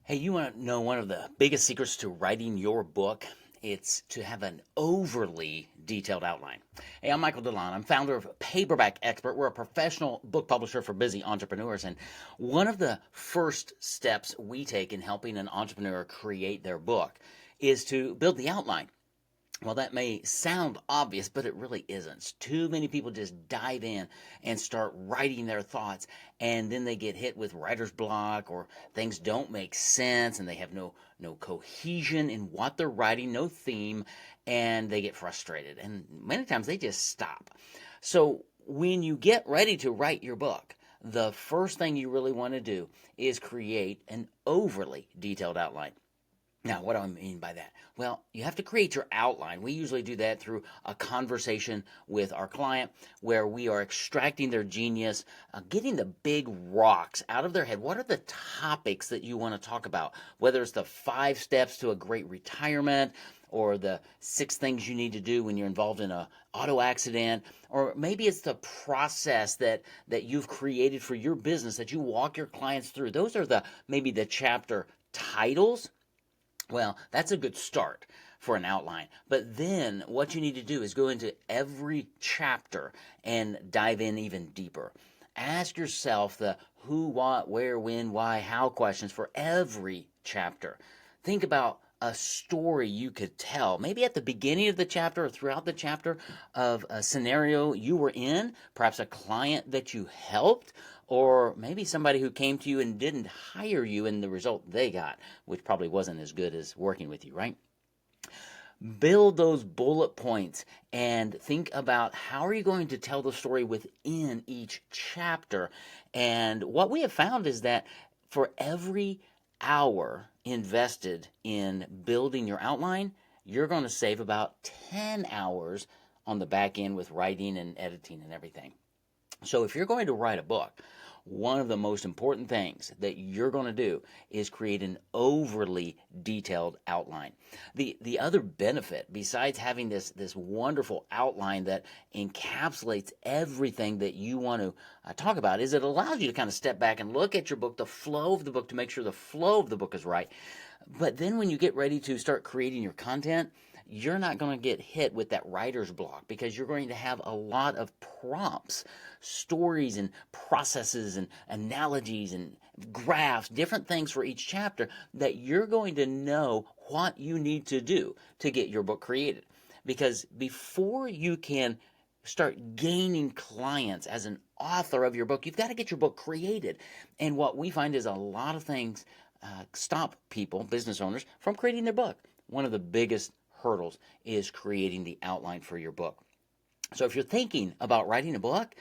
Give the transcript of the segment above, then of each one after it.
Hey, you want to know one of the biggest secrets to writing your book? It's to have an overly detailed outline. Hey, I'm Michael DeLon. I'm founder of Paperback Expert. We're a professional book publisher for busy entrepreneurs. And one of the first steps we take in helping an entrepreneur create their book is to build the outline. Well, that may sound obvious, but it really isn't. Too many people just dive in and start writing their thoughts, and then they get hit with writer's block, or things don't make sense, and they have no cohesion in what they're writing, no theme, and they get frustrated. And many times they just stop. So when you get ready to write your book, the first thing you really want to do is create an overly detailed outline. Now, what do I mean by that? Well, you have to create your outline. We usually do that through a conversation with our client where we are extracting their genius, getting the big rocks out of their head. What are the topics that you want to talk about? Whether it's the 5 steps to a great retirement, or the 6 things you need to do when you're involved in a auto accident, or maybe it's the process that you've created for your business that you walk your clients through. Those are maybe the chapter titles. Well, that's a good start for an outline. But then what you need to do is go into every chapter and dive in even deeper. Ask yourself the who, what, where, when, why, how questions for every chapter. Think about a story you could tell, maybe at the beginning of the chapter or throughout the chapter, of a scenario you were in, perhaps a client that you helped, or maybe somebody who came to you and didn't hire you and the result they got, which probably wasn't as good as working with you, right? Build those bullet points and think about how are you going to tell the story within each chapter. And what we have found is that for every hour invested in building your outline, you're going to save about 10 hours on the back end with writing and editing and everything. So if you're going to write a book, one of the most important things that you're going to do is create an overly detailed outline. The other benefit, besides having this wonderful outline that encapsulates everything that you want to talk about, is it allows you to kind of step back and look at your book, the flow of the book, to make sure the flow of the book is right. But then when you get ready to start creating your content, you're not going to get hit with that writer's block because you're going to have a lot of prompts, stories and processes and analogies and graphs, different things for each chapter that you're going to know what you need to do to get your book created. Because before you can start gaining clients as an author of your book, you've got to get your book created. And what we find is a lot of things stop people, business owners, from creating their book. One of the biggest hurdles is creating the outline for your book. So if you're thinking about writing a book,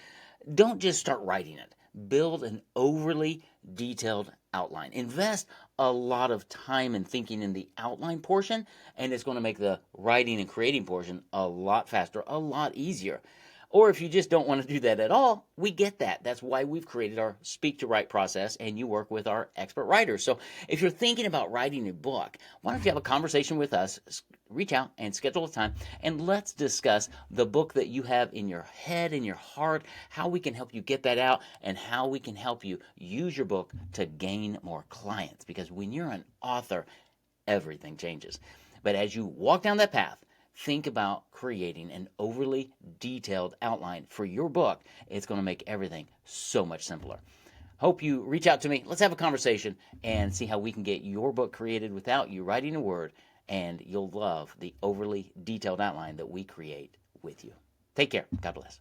don't just start writing it. Build an overly detailed outline. Invest a lot of time and thinking in the outline portion, and it's going to make the writing and creating portion a lot faster, a lot easier. Or if you just don't want to do that at all, we get that. That's why we've created our Speak to Write process, and you work with our expert writers. So if you're thinking about writing a book, why don't you have a conversation with us? Reach out and schedule a time, and let's discuss the book that you have in your head, in your heart, how we can help you get that out, and how we can help you use your book to gain more clients. Because when you're an author, everything changes. But as you walk down that path, think about creating an overly detailed outline for your book. It's going to make everything so much simpler. Hope you reach out to me. Let's have a conversation and see how we can get your book created without you writing a word, and you'll love the overly detailed outline that we create with you. Take care. God bless.